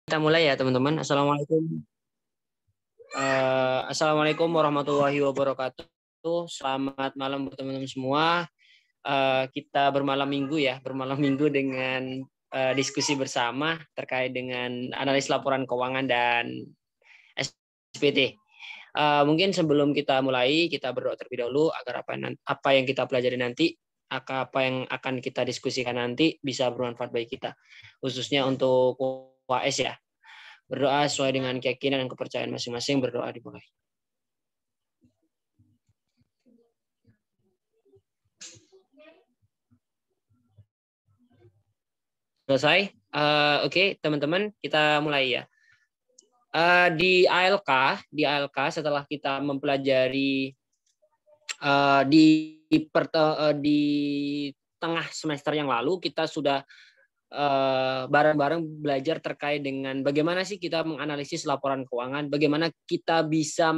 Kita mulai ya teman-teman. Assalamualaikum. Assalamualaikum warahmatullahi wabarakatuh. Selamat malam buat teman-teman semua. Kita bermalam minggu ya, bermalam minggu dengan diskusi bersama terkait dengan analis laporan keuangan dan SPT. Mungkin sebelum kita mulai, kita berdoa terlebih dahulu agar apa yang kita pelajari nanti, apa yang akan kita diskusikan nanti bisa bermanfaat bagi kita, khususnya untuk UAS ya. Berdoa sesuai dengan keyakinan dan kepercayaan masing-masing. Berdoa dimulai. Selesai? Oke, teman-teman, kita mulai ya. Di ALK setelah kita mempelajari di tengah semester yang lalu, kita sudah bareng-bareng belajar terkait dengan bagaimana sih kita menganalisis laporan keuangan, bagaimana kita bisa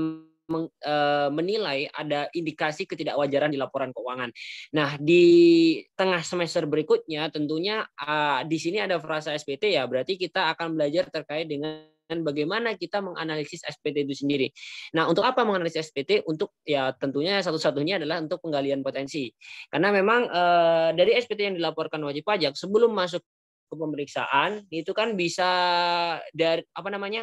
menilai ada indikasi ketidakwajaran di laporan keuangan. Nah, di tengah semester berikutnya tentunya di sini ada frasa SPT ya, berarti kita akan belajar terkait dengan bagaimana kita menganalisis SPT itu sendiri. Nah, untuk apa menganalisis SPT? Untuk ya tentunya satu-satunya adalah untuk penggalian potensi. Karena memang dari SPT yang dilaporkan wajib pajak sebelum masuk ke pemeriksaan itu kan bisa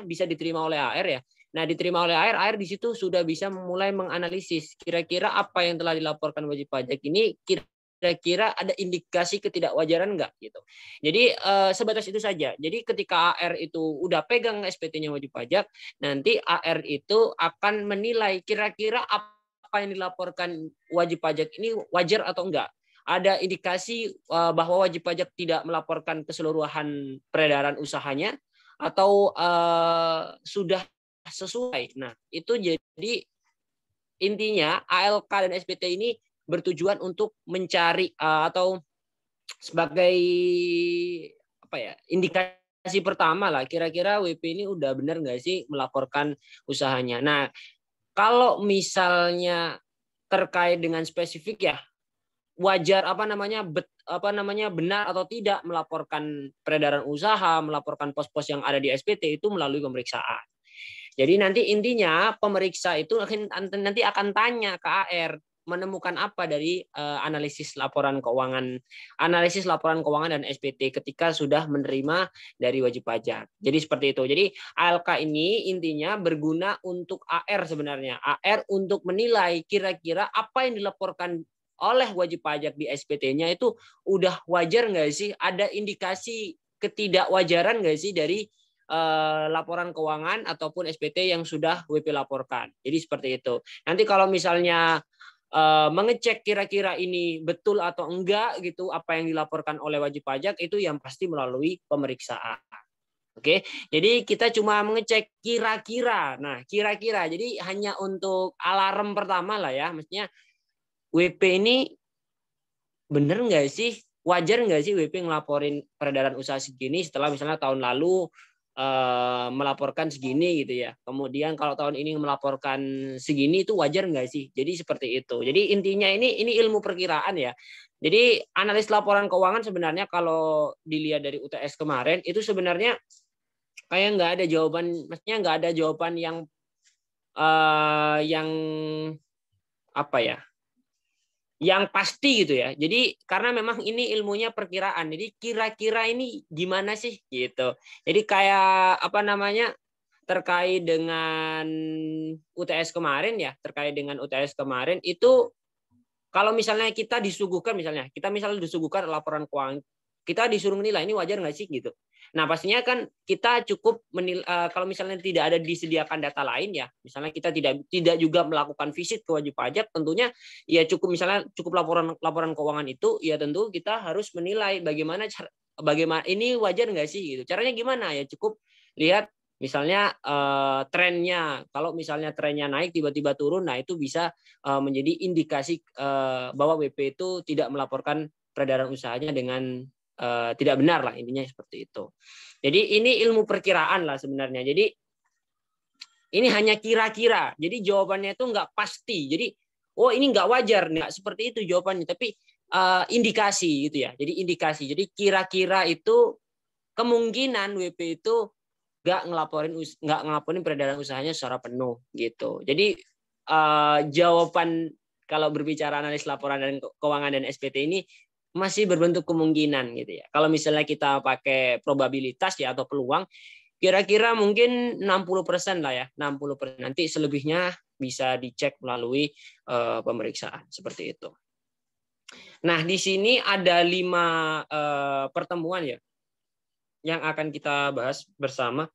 bisa diterima oleh AR ya. Nah, diterima oleh AR di situ sudah bisa mulai menganalisis kira-kira apa yang telah dilaporkan wajib pajak ini kira-kira ada indikasi ketidakwajaran enggak gitu. Jadi sebatas itu saja. Jadi ketika AR itu udah pegang SPT-nya wajib pajak, nanti AR itu akan menilai kira-kira apa yang dilaporkan wajib pajak ini wajar atau enggak. Ada indikasi bahwa wajib pajak tidak melaporkan keseluruhan peredaran usahanya atau sudah sesuai. Nah, itu jadi intinya ALK dan SPT ini bertujuan untuk mencari atau sebagai indikasi pertama lah, kira-kira WP ini udah benar nggak sih melaporkan usahanya. Nah, kalau misalnya terkait dengan spesifik ya, wajar benar atau tidak melaporkan peredaran usaha, melaporkan pos-pos yang ada di SPT itu melalui pemeriksaan. Jadi nanti intinya pemeriksa itu nanti akan tanya ke AR menemukan apa dari analisis laporan keuangan dan SPT ketika sudah menerima dari wajib pajak. Jadi seperti itu. Jadi ALK ini intinya berguna untuk AR sebenarnya. AR untuk menilai kira-kira apa yang dilaporkan oleh wajib pajak di SPT-nya itu udah wajar nggak sih? Ada indikasi ketidakwajaran nggak sih dari laporan keuangan ataupun SPT yang sudah WP laporkan. Jadi seperti itu. Nanti kalau misalnya mengecek kira-kira ini betul atau enggak gitu apa yang dilaporkan oleh wajib pajak itu yang pasti melalui pemeriksaan. Oke, jadi kita cuma mengecek kira-kira. Nah, kira-kira. Jadi hanya untuk alarm pertama lah ya. Maksudnya WP ini bener nggak sih? Wajar nggak sih WP ngelaporin peredaran usaha segini setelah misalnya tahun lalu melaporkan segini gitu ya. Kemudian kalau tahun ini melaporkan segini itu wajar nggak sih? Jadi seperti itu. Jadi intinya ini ilmu perkiraan ya. Jadi analis laporan keuangan sebenarnya kalau dilihat dari UTS kemarin itu sebenarnya kayak nggak ada jawaban, maksudnya nggak ada jawaban yang apa ya? Yang pasti gitu ya. Jadi karena memang ini ilmunya perkiraan. Jadi kira-kira ini gimana sih gitu. Jadi kayak terkait dengan UTS kemarin ya, itu kalau misalnya kita disuguhkan kita disuguhkan laporan keuangan, kita disuruh menilai ini wajar nggak sih gitu. Nah, pastinya kan kita cukup kalau misalnya tidak ada disediakan data lain ya, misalnya kita tidak juga melakukan visit ke wajib pajak, tentunya ya cukup laporan keuangan itu ya tentu kita harus menilai bagaimana ini wajar nggak sih gitu. Caranya gimana ya, cukup lihat misalnya trennya. Kalau misalnya trennya naik tiba-tiba turun, nah itu bisa menjadi indikasi bahwa WP itu tidak melaporkan peredaran usahanya dengan tidak benar lah, intinya seperti itu. Jadi ini ilmu perkiraan lah sebenarnya. Jadi ini hanya kira-kira. Jadi jawabannya itu nggak pasti. Jadi ini nggak wajar, nggak seperti itu jawabannya. Tapi indikasi gitu ya. Jadi indikasi. Jadi kira-kira itu kemungkinan WP itu nggak ngelaporin peredaran usahanya secara penuh gitu. Jadi jawaban kalau berbicara analis laporan dan keuangan dan SPT ini masih berbentuk kemungkinan gitu ya. Kalau misalnya kita pakai probabilitas ya atau peluang, kira-kira mungkin 60% lah ya, 60%. Nanti selebihnya bisa dicek melalui pemeriksaan seperti itu. Nah, di sini ada 5 pertemuan ya yang akan kita bahas bersama.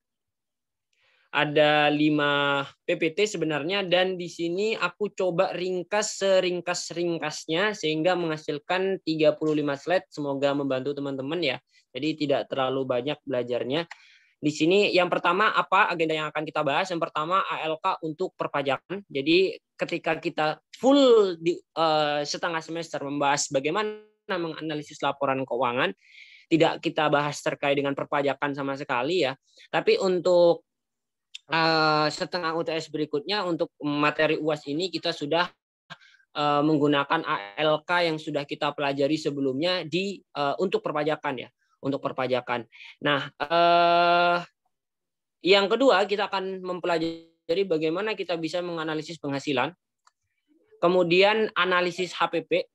Ada 5 PPT sebenarnya, dan di sini aku coba ringkas seringkas-ringkasnya sehingga menghasilkan 35 slide. Semoga membantu teman-teman ya. Jadi tidak terlalu banyak belajarnya. Di sini yang pertama apa agenda yang akan kita bahas? Yang pertama ALK untuk perpajakan. Jadi ketika kita full di setengah semester membahas bagaimana menganalisis laporan keuangan, tidak kita bahas terkait dengan perpajakan sama sekali ya. Tapi untuk setengah UTS berikutnya untuk materi UAS ini kita sudah menggunakan ALK yang sudah kita pelajari sebelumnya untuk perpajakan ya, untuk perpajakan. Nah, yang kedua kita akan mempelajari bagaimana kita bisa menganalisis penghasilan, kemudian analisis HPP,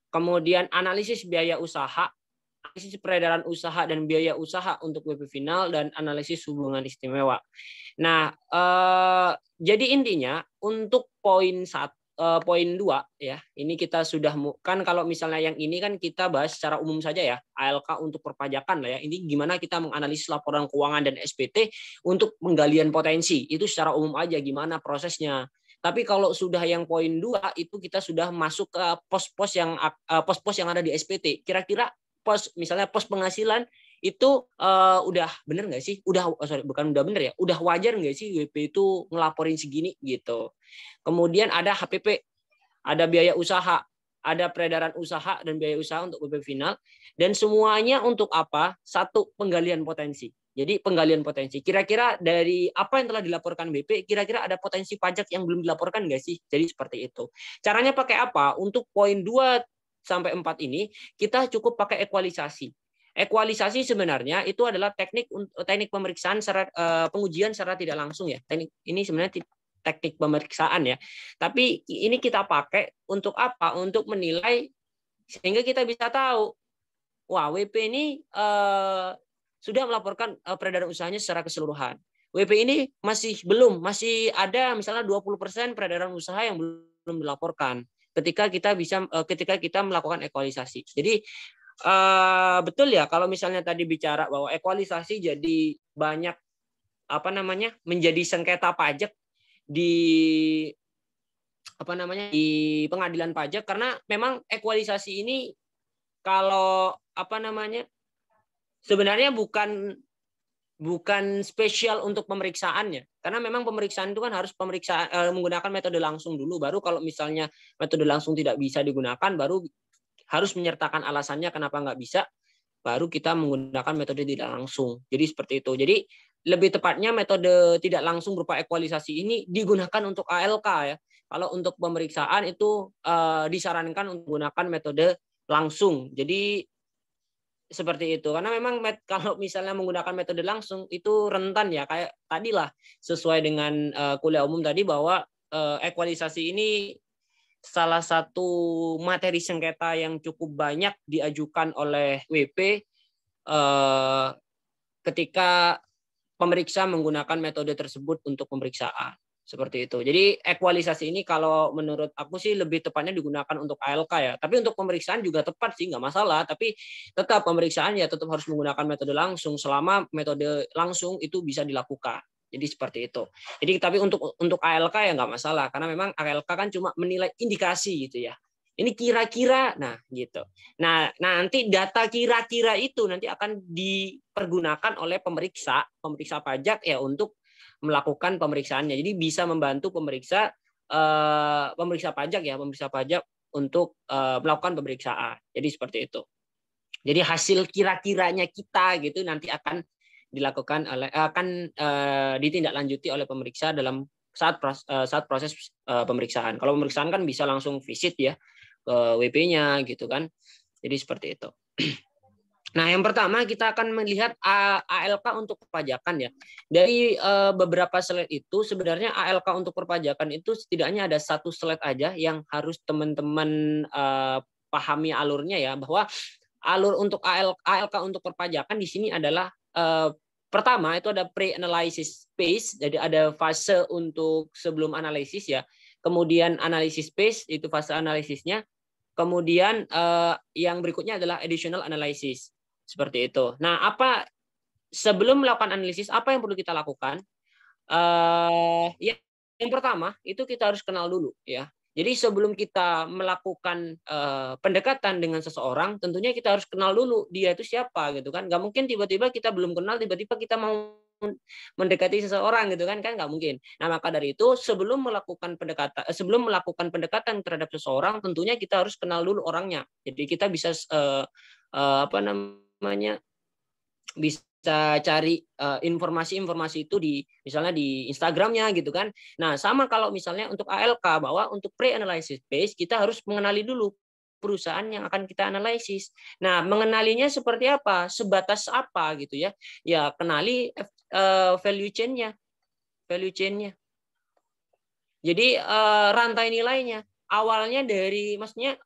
kemudian analisis biaya usaha, analisis peredaran usaha dan biaya usaha untuk WP final, dan analisis hubungan istimewa. Nah, jadi intinya untuk poin 2 ya, ini kita sudah kan kalau misalnya yang ini kan kita bahas secara umum saja ya, ALK untuk perpajakan lah ya. Ini gimana kita menganalisis laporan keuangan dan SPT untuk penggalian potensi. Itu secara umum aja gimana prosesnya. Tapi kalau sudah yang poin 2 itu kita sudah masuk ke pos-pos yang ada di SPT. Kira-kira misalnya pos penghasilan itu udah bener nggak sih? Bukan udah bener ya, udah wajar nggak sih WP itu ngelaporin segini gitu. Kemudian ada HPP, ada biaya usaha, ada peredaran usaha dan biaya usaha untuk WP final, dan semuanya untuk apa? Satu, penggalian potensi. Jadi penggalian potensi. Kira-kira dari apa yang telah dilaporkan BP, kira-kira ada potensi pajak yang belum dilaporkan nggak sih? Jadi seperti itu. Caranya pakai apa? Untuk poin 2 sampai 4 ini kita cukup pakai ekualisasi. Ekualisasi sebenarnya itu adalah teknik pemeriksaan pengujian secara tidak langsung ya. Teknik ini sebenarnya teknik pemeriksaan ya. Tapi ini kita pakai untuk apa? Untuk menilai sehingga kita bisa tahu, wah WP ini sudah melaporkan peredaran usahanya secara keseluruhan. WP ini masih ada misalnya 20% peredaran usaha yang belum dilaporkan ketika kita melakukan ekualisasi. Jadi betul ya kalau misalnya tadi bicara bahwa ekualisasi jadi banyak menjadi sengketa pajak di pengadilan pajak, karena memang ekualisasi ini kalau sebenarnya bukan spesial untuk pemeriksaannya, karena memang pemeriksaan itu kan harus menggunakan metode langsung dulu, baru kalau misalnya metode langsung tidak bisa digunakan baru harus menyertakan alasannya kenapa nggak bisa, baru kita menggunakan metode tidak langsung. Jadi seperti itu. Jadi lebih tepatnya metode tidak langsung berupa ekualisasi ini digunakan untuk ALK ya. Kalau untuk pemeriksaan itu disarankan untuk menggunakan metode langsung. Jadi seperti itu. Karena memang kalau misalnya menggunakan metode langsung itu rentan ya, kayak tadilah sesuai dengan kuliah umum tadi bahwa ekualisasi ini salah satu materi sengketa yang cukup banyak diajukan oleh WP ketika pemeriksa menggunakan metode tersebut untuk pemeriksaan. Seperti itu. Jadi ekualisasi ini kalau menurut aku sih lebih tepatnya digunakan untuk ALK ya. Tapi untuk pemeriksaan juga tepat sih, nggak masalah. Tapi tetap pemeriksaan ya tetap harus menggunakan metode langsung selama metode langsung itu bisa dilakukan. Jadi seperti itu. Jadi tapi untuk ALK ya nggak masalah, karena memang ALK kan cuma menilai indikasi gitu ya. Ini kira-kira, nah gitu. Nah nanti data kira-kira itu nanti akan dipergunakan oleh pemeriksa pajak ya untuk melakukan pemeriksaannya. Jadi bisa membantu pemeriksa pajak untuk melakukan pemeriksaan. Jadi seperti itu. Jadi hasil kira-kiranya kita gitu nanti akan dilakukan ditindaklanjuti oleh pemeriksa dalam saat proses pemeriksaan. Kalau pemeriksaan kan bisa langsung visit ya ke WP-nya gitu kan. Jadi seperti itu. Nah, yang pertama kita akan melihat ALK untuk perpajakan ya. Dari beberapa slide itu sebenarnya ALK untuk perpajakan itu setidaknya ada satu slide aja yang harus teman-teman pahami alurnya ya, bahwa alur untuk ALK untuk perpajakan di sini adalah pertama itu ada pre-analysis phase, jadi ada fase untuk sebelum analisis ya. Kemudian analisis phase itu fase analisisnya. Kemudian yang berikutnya adalah additional analysis. Seperti itu. Nah, sebelum melakukan analisis, apa yang perlu kita lakukan? Yang pertama itu kita harus kenal dulu ya. Jadi sebelum kita melakukan pendekatan dengan seseorang, tentunya kita harus kenal dulu dia itu siapa gitu kan. Gak mungkin tiba-tiba kita belum kenal, tiba-tiba kita mau mendekati seseorang gitu kan nggak mungkin. Nah maka dari itu sebelum melakukan pendekatan terhadap seseorang, tentunya kita harus kenal dulu orangnya. Jadi kita bisa apa namanya bisa cari informasi-informasi itu di misalnya di Instagramnya gitu kan. Nah sama kalau misalnya untuk ALK, bahwa untuk pre-analysis phase kita harus mengenali dulu perusahaan yang akan kita analisis. Nah mengenalinya seperti apa, sebatas apa gitu ya. Ya kenali value chain-nya. Jadi rantai nilainya. Awalnya dari, maksudnya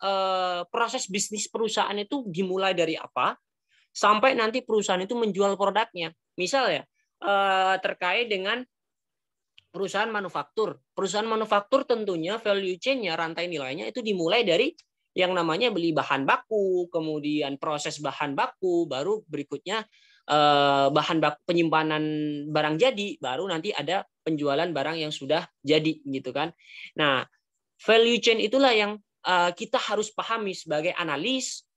proses bisnis perusahaan itu dimulai dari apa, sampai nanti perusahaan itu menjual produknya. Misal ya, terkait dengan perusahaan manufaktur. Perusahaan manufaktur tentunya value chain-nya, rantai nilainya itu dimulai dari yang namanya beli bahan baku, kemudian proses bahan baku, baru berikutnya bahan baku penyimpanan barang jadi, baru nanti ada penjualan barang yang sudah jadi gitu kan. Nah, value chain itulah yang kita harus pahami sebagai analis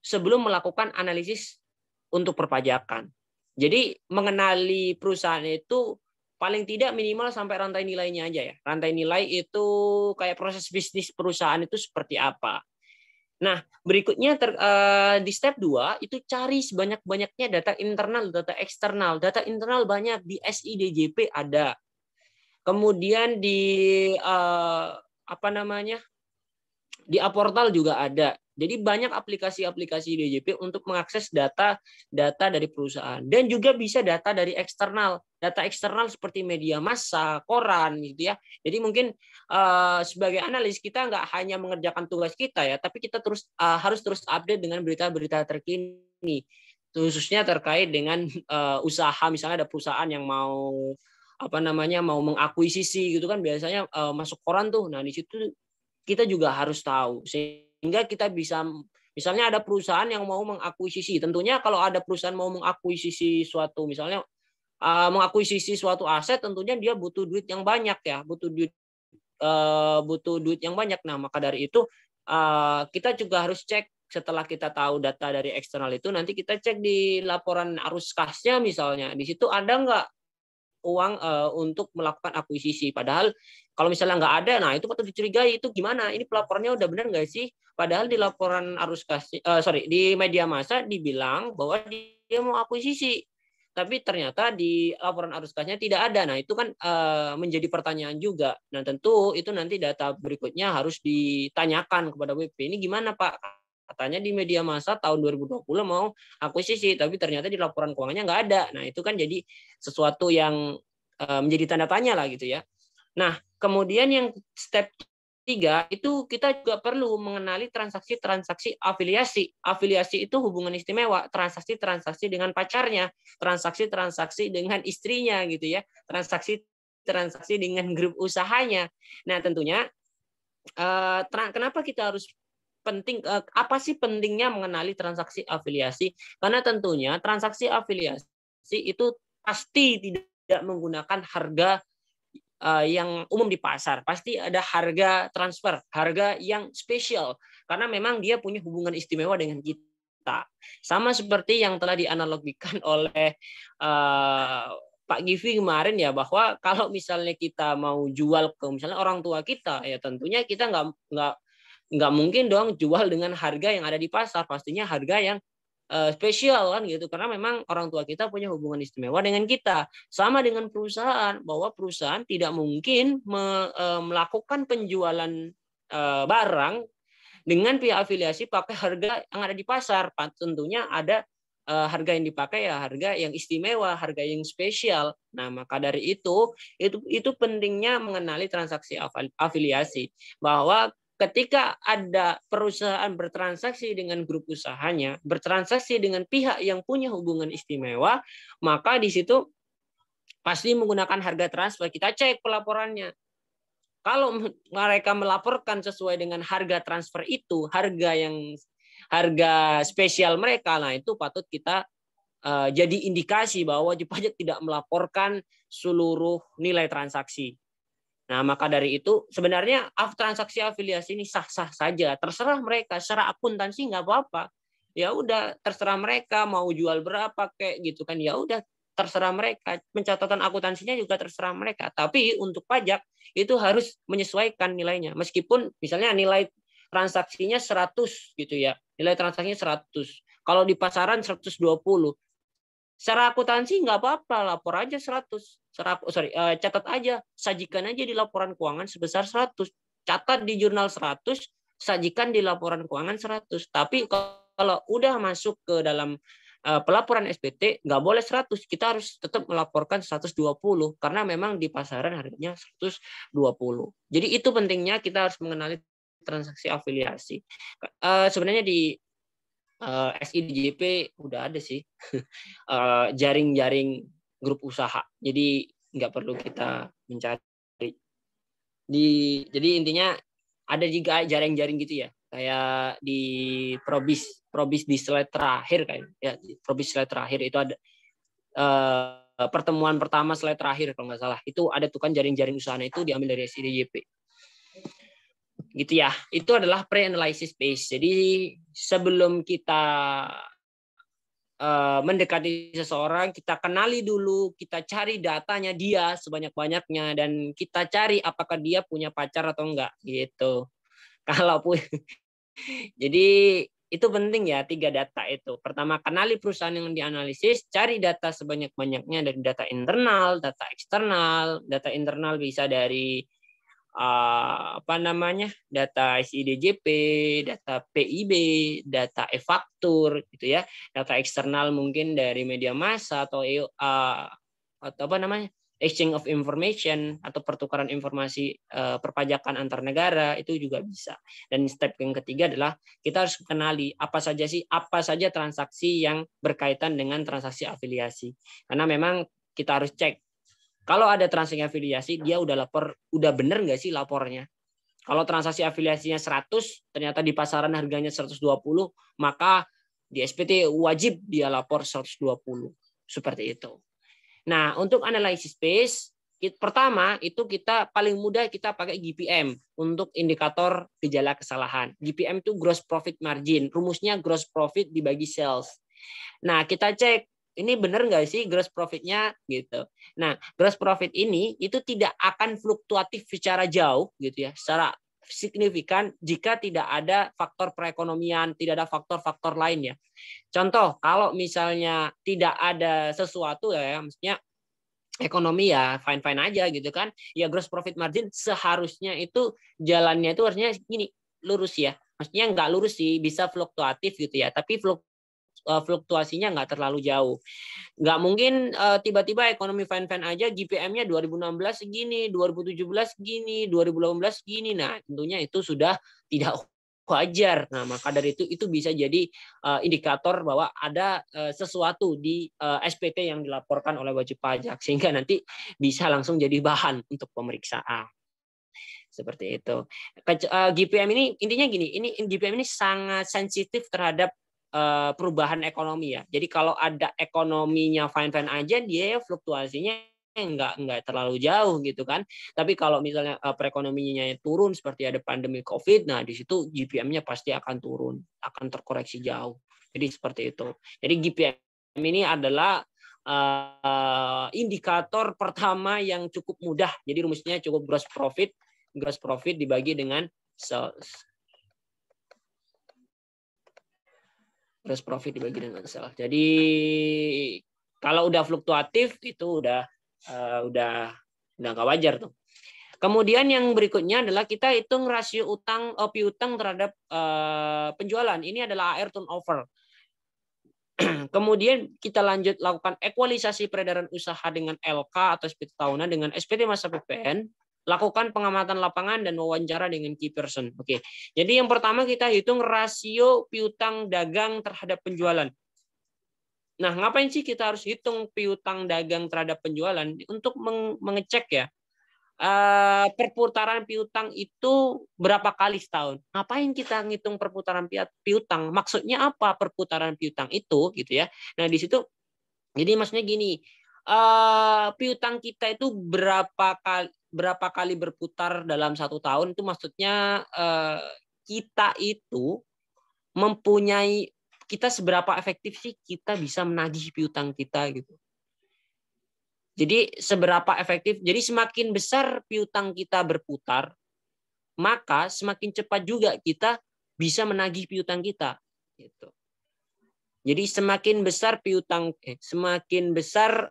sebelum melakukan analisis untuk perpajakan. Jadi mengenali perusahaan itu paling tidak minimal sampai rantai nilainya aja ya. Rantai nilai itu kayak proses bisnis perusahaan itu seperti apa. Nah, berikutnya di step 2 itu cari sebanyak-banyaknya data internal, data eksternal. Data internal banyak di SIDJP ada. Kemudian di apa namanya? Di Aportal juga ada. Jadi banyak aplikasi-aplikasi DJP untuk mengakses data dari perusahaan, dan juga bisa data dari eksternal. Data eksternal seperti media massa, koran gitu ya. Jadi mungkin sebagai analis kita nggak hanya mengerjakan tugas kita ya, tapi kita harus terus update dengan berita-berita terkini, khususnya terkait dengan usaha. Misalnya ada perusahaan yang mau mau mengakuisisi gitu kan, biasanya masuk koran tuh. Nah, di situ kita juga harus tahu sehingga kita bisa, misalnya ada perusahaan yang mau mengakuisisi. Tentunya kalau ada perusahaan mau mengakuisisi suatu, misalnya mengakuisisi suatu aset, tentunya dia butuh duit yang banyak ya, butuh duit yang banyak. Nah maka dari itu kita juga harus cek. Setelah kita tahu data dari eksternal itu, nanti kita cek di laporan arus kasnya, misalnya di situ ada nggak uang untuk melakukan akuisisi. Padahal kalau misalnya nggak ada, nah itu patut dicurigai. Itu gimana? Ini pelaporannya udah benar nggak sih? Padahal di laporan arus kas, di media massa dibilang bahwa dia mau akuisisi, tapi ternyata di laporan arus kasnya tidak ada. Nah itu kan menjadi pertanyaan juga. Nah tentu itu nanti data berikutnya harus ditanyakan kepada WP. Ini gimana Pak? Katanya di media massa tahun 2020 mau akuisisi, tapi ternyata di laporan keuangannya nggak ada. Nah itu kan jadi sesuatu yang menjadi tanda tanya lah gitu ya. Nah kemudian yang step 3 itu kita juga perlu mengenali transaksi-transaksi afiliasi. Afiliasi itu hubungan istimewa, transaksi-transaksi dengan pacarnya, transaksi-transaksi dengan istrinya gitu ya, transaksi-transaksi dengan grup usahanya. Nah tentunya kenapa kita harus penting, apa sih pentingnya mengenali transaksi afiliasi? Karena tentunya transaksi afiliasi itu pasti tidak menggunakan harga yang umum di pasar. Pasti ada harga transfer, harga yang spesial, karena memang dia punya hubungan istimewa dengan kita. Sama seperti yang telah dianalogikan oleh Pak Givi kemarin ya, bahwa kalau misalnya kita mau jual ke misalnya orang tua kita, ya tentunya kita nggak mungkin dong jual dengan harga yang ada di pasar. Pastinya harga yang spesial kan gitu, karena memang orang tua kita punya hubungan istimewa dengan kita. Sama dengan perusahaan, bahwa perusahaan tidak mungkin melakukan penjualan barang dengan pihak afiliasi pakai harga yang ada di pasar. Tentunya ada harga yang dipakai ya harga yang istimewa, harga yang spesial. Nah, maka dari itu pentingnya mengenali transaksi afiliasi, bahwa ketika ada perusahaan bertransaksi dengan grup usahanya, bertransaksi dengan pihak yang punya hubungan istimewa, maka di situ pasti menggunakan harga transfer. Kita cek pelaporannya. Kalau mereka melaporkan sesuai dengan harga transfer itu, harga spesial mereka, nah itu patut kita jadi indikasi bahwa wajib pajak tidak melaporkan seluruh nilai transaksi. Nah, maka dari itu sebenarnya transaksi afiliasi ini sah-sah saja, terserah mereka secara akuntansi nggak apa-apa. Ya udah terserah mereka mau jual berapa kayak gitu kan, ya udah terserah mereka. Pencatatan akuntansinya juga terserah mereka. Tapi untuk pajak itu harus menyesuaikan nilainya. Meskipun misalnya nilai transaksinya 100 gitu ya. Nilai transaksinya 100. Kalau di pasaran 120. Secara akuntansi nggak apa-apa, lapor aja 100. Catat aja, sajikan aja di laporan keuangan sebesar 100. Catat di jurnal 100, sajikan di laporan keuangan 100. Tapi kalau udah masuk ke dalam pelaporan SPT, nggak boleh 100. Kita harus tetap melaporkan 120, karena memang di pasaran harganya 120. Jadi itu pentingnya kita harus mengenali transaksi afiliasi. Sebenarnya di SIDJP udah ada sih jaring-jaring grup usaha. Jadi nggak perlu kita mencari. Jadi intinya ada juga jaring-jaring gitu ya. Kayak di Probis di slide terakhir kan. Ya, di Probis slide terakhir itu ada pertemuan pertama slide terakhir kalau nggak salah. Itu ada tuh kan jaring-jaring usahanya itu diambil dari SIDJP. Gitu ya. Itu adalah pre-analysis phase. Jadi sebelum kita mendekati seseorang, kita kenali dulu, kita cari datanya dia sebanyak-banyaknya, dan kita cari apakah dia punya pacar atau enggak gitu. Kalau jadi itu penting ya, 3 data itu. Pertama, kenali perusahaan yang dianalisis, cari data sebanyak-banyaknya dari data internal, data eksternal. Data internal bisa dari data SIDJP, data PIB, data e-faktur gitu ya. Data eksternal mungkin dari media massa atau exchange of information atau pertukaran informasi perpajakan antar negara, itu juga bisa. Dan step yang ketiga adalah kita harus kenali apa saja transaksi yang berkaitan dengan transaksi afiliasi. Karena memang kita harus cek. Kalau ada transaksi afiliasi, dia udah bener nggak sih lapornya? Kalau transaksi afiliasinya 100, ternyata di pasaran harganya 120, maka di SPT wajib dia lapor 120. Seperti itu. Nah, untuk analisis base, pertama itu kita paling mudah kita pakai GPM untuk indikator gejala kesalahan. GPM itu gross profit margin. Rumusnya gross profit dibagi sales. Nah, kita cek ini benar nggak sih gross profitnya gitu. Nah, gross profit ini itu tidak akan fluktuatif secara jauh gitu ya, secara signifikan jika tidak ada faktor perekonomian, tidak ada faktor-faktor lain ya. Contoh, kalau misalnya tidak ada sesuatu ya, maksudnya ekonomi ya fine-fine aja gitu kan. Ya gross profit margin seharusnya itu jalannya itu harusnya gini, lurus ya. Maksudnya nggak lurus sih, bisa fluktuatif gitu ya, tapi fluktuasinya nggak terlalu jauh. Nggak mungkin tiba-tiba ekonomi fine-fine aja GPM-nya 2016 segini, 2017 segini, 2018 segini. Nah, tentunya itu sudah tidak wajar. Nah, maka dari itu bisa jadi indikator bahwa ada sesuatu di SPT yang dilaporkan oleh wajib pajak, sehingga nanti bisa langsung jadi bahan untuk pemeriksaan. Seperti itu. GPM ini intinya gini, ini GPM ini sangat sensitif terhadap perubahan ekonomi ya. Jadi kalau ada ekonominya fine-fine aja, dia fluktuasinya nggak terlalu jauh gitu kan. Tapi kalau misalnya perekonomiannya turun seperti ada pandemi COVID, nah di situ GPM-nya pasti akan turun, akan terkoreksi jauh. Jadi seperti itu. Jadi GPM ini adalah indikator pertama yang cukup mudah. Jadi rumusnya cukup gross profit dibagi dengan sales. Gross profit dibagi dengan sales. Jadi kalau udah fluktuatif itu udah nggak wajar tuh. Kemudian yang berikutnya adalah kita hitung rasio piutang terhadap penjualan. Ini adalah AR turnover. Kemudian kita lanjut lakukan ekualisasi peredaran usaha dengan LK atau SPT tahunan dengan SPT masa PPN. Lakukan pengamatan lapangan dan wawancara dengan key person. Oke. Jadi yang pertama kita hitung rasio piutang dagang terhadap penjualan. Nah, ngapain sih kita harus hitung piutang dagang terhadap penjualan? Untuk mengecek ya, perputaran piutang itu berapa kali setahun? Ngapain kita ngitung perputaran piutang? Maksudnya apa perputaran piutang itu, gitu ya? Nah, di situ, jadi maksudnya gini, piutang kita itu berapa kali berputar dalam satu tahun, itu maksudnya kita itu mempunyai, kita seberapa efektif sih kita bisa menagih piutang kita gitu. Jadi seberapa efektif, jadi semakin besar piutang kita berputar, maka semakin cepat juga kita bisa menagih piutang kita gitu. Jadi semakin besar piutang, semakin besar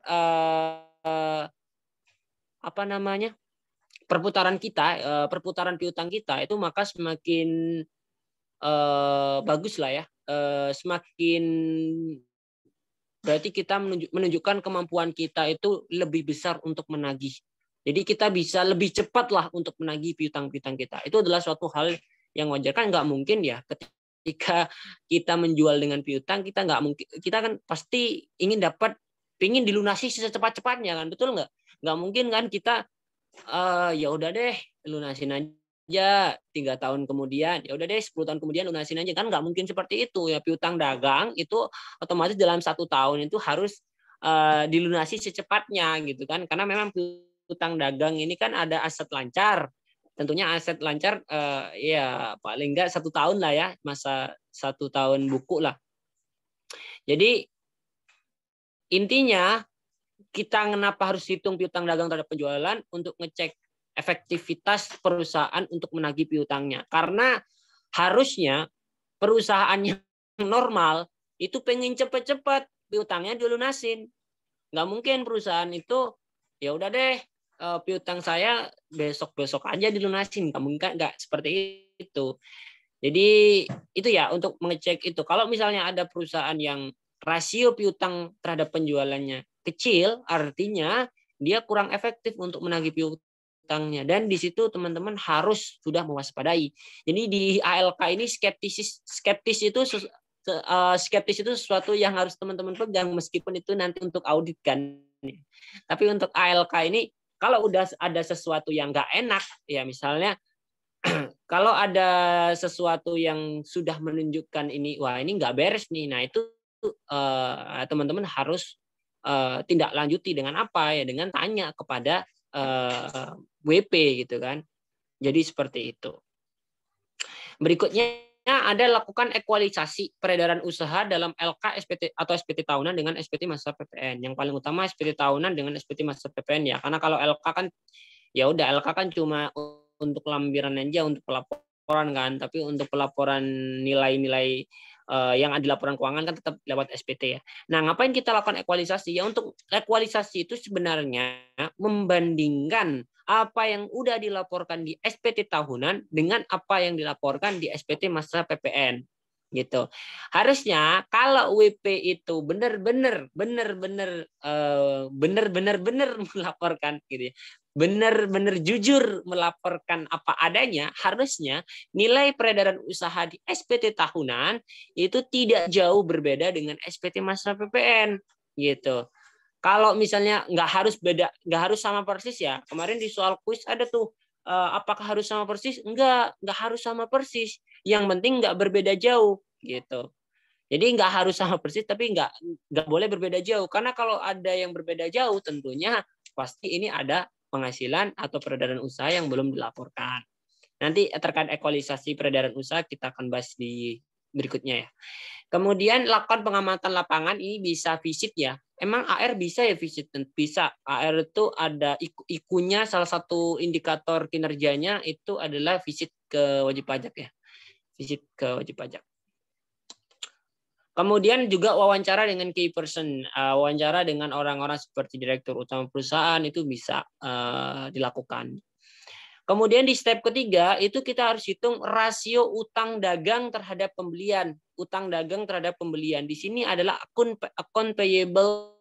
perputaran kita, perputaran piutang kita itu, maka semakin bagus lah ya, semakin berarti kita menunjukkan kemampuan kita itu lebih besar untuk menagih. Jadi kita bisa lebih cepat lah untuk menagih piutang-piutang kita. Itu adalah suatu hal yang wajar, kan nggak mungkin ya ketika kita menjual dengan piutang, kita nggak mungkin, kita kan pasti ingin dilunasi secepat-cepatnya kan, betul nggak? Nggak mungkin kan kita ya udah deh lunasin aja 3 tahun kemudian, ya udah deh 10 tahun kemudian lunasin aja, kan nggak mungkin seperti itu ya. Piutang dagang itu otomatis dalam 1 tahun itu harus dilunasi secepatnya gitu kan, karena memang piutang dagang ini kan ada aset lancar. Tentunya aset lancar ya paling nggak 1 tahun lah ya, masa 1 tahun buku lah. Jadi intinya kita kenapa harus hitung piutang dagang terhadap penjualan? Untuk ngecek efektivitas perusahaan untuk menagih piutangnya. Karena harusnya perusahaan yang normal itu pengen cepet-cepet piutangnya dilunasin. Nggak mungkin perusahaan itu ya udah deh piutang saya besok-besok aja dilunasin. Nggak seperti itu. Jadi itu ya untuk mengecek itu. Kalau misalnya ada perusahaan yang rasio piutang terhadap penjualannya kecil, artinya dia kurang efektif untuk menagih piutangnya. Dan di situ teman-teman harus sudah mewaspadai. Jadi di ALK ini skeptis itu sesuatu yang harus teman-teman pegang, meskipun itu nanti untuk audit kan. Tapi untuk ALK ini, kalau udah ada sesuatu yang nggak enak, ya misalnya kalau ada sesuatu yang sudah menunjukkan ini, wah ini nggak beres nih, nah itu teman-teman harus tindak lanjuti dengan apa ya, dengan tanya kepada WP gitu kan. Jadi seperti itu. Berikutnya ada lakukan ekualisasi peredaran usaha dalam LK SPT atau SPT tahunan dengan SPT masa PPN. Yang paling utama SPT tahunan dengan SPT masa PPN ya, karena kalau LK kan ya udah, LK kan cuma untuk lampiran aja, untuk pelaporan kan, tapi untuk pelaporan nilai-nilai yang ada di laporan keuangan kan tetap lewat SPT ya. Nah, ngapain kita lakukan ekualisasi? Ya untuk ekualisasi itu sebenarnya membandingkan apa yang udah dilaporkan di SPT tahunan dengan apa yang dilaporkan di SPT masa PPN gitu. Harusnya kalau WP itu benar-benar melaporkan gitu ya, benar-benar jujur melaporkan apa adanya, harusnya nilai peredaran usaha di SPT tahunan itu tidak jauh berbeda dengan SPT masa PPN gitu. Kalau misalnya nggak harus sama persis ya. Kemarin di soal kuis ada tuh, apakah harus sama persis? Nggak harus sama persis. Yang penting nggak berbeda jauh gitu. Jadi nggak harus sama persis, tapi nggak boleh berbeda jauh. Karena kalau ada yang berbeda jauh, tentunya pasti ini ada penghasilan atau peredaran usaha yang belum dilaporkan. Nanti terkait ekualisasi peredaran usaha kita akan bahas di berikutnya ya. Kemudian lakukan pengamatan lapangan, ini bisa visit ya. Emang AR bisa ya visit? Bisa. AR itu ada IQ-nya, salah satu indikator kinerjanya itu adalah visit ke wajib pajak ya. Visit ke wajib pajak. Kemudian juga wawancara dengan key person, wawancara dengan orang-orang seperti direktur utama perusahaan itu bisa dilakukan. Kemudian di step ketiga itu kita harus hitung rasio utang dagang terhadap pembelian. utang dagang terhadap pembelian. Di sini adalah account payable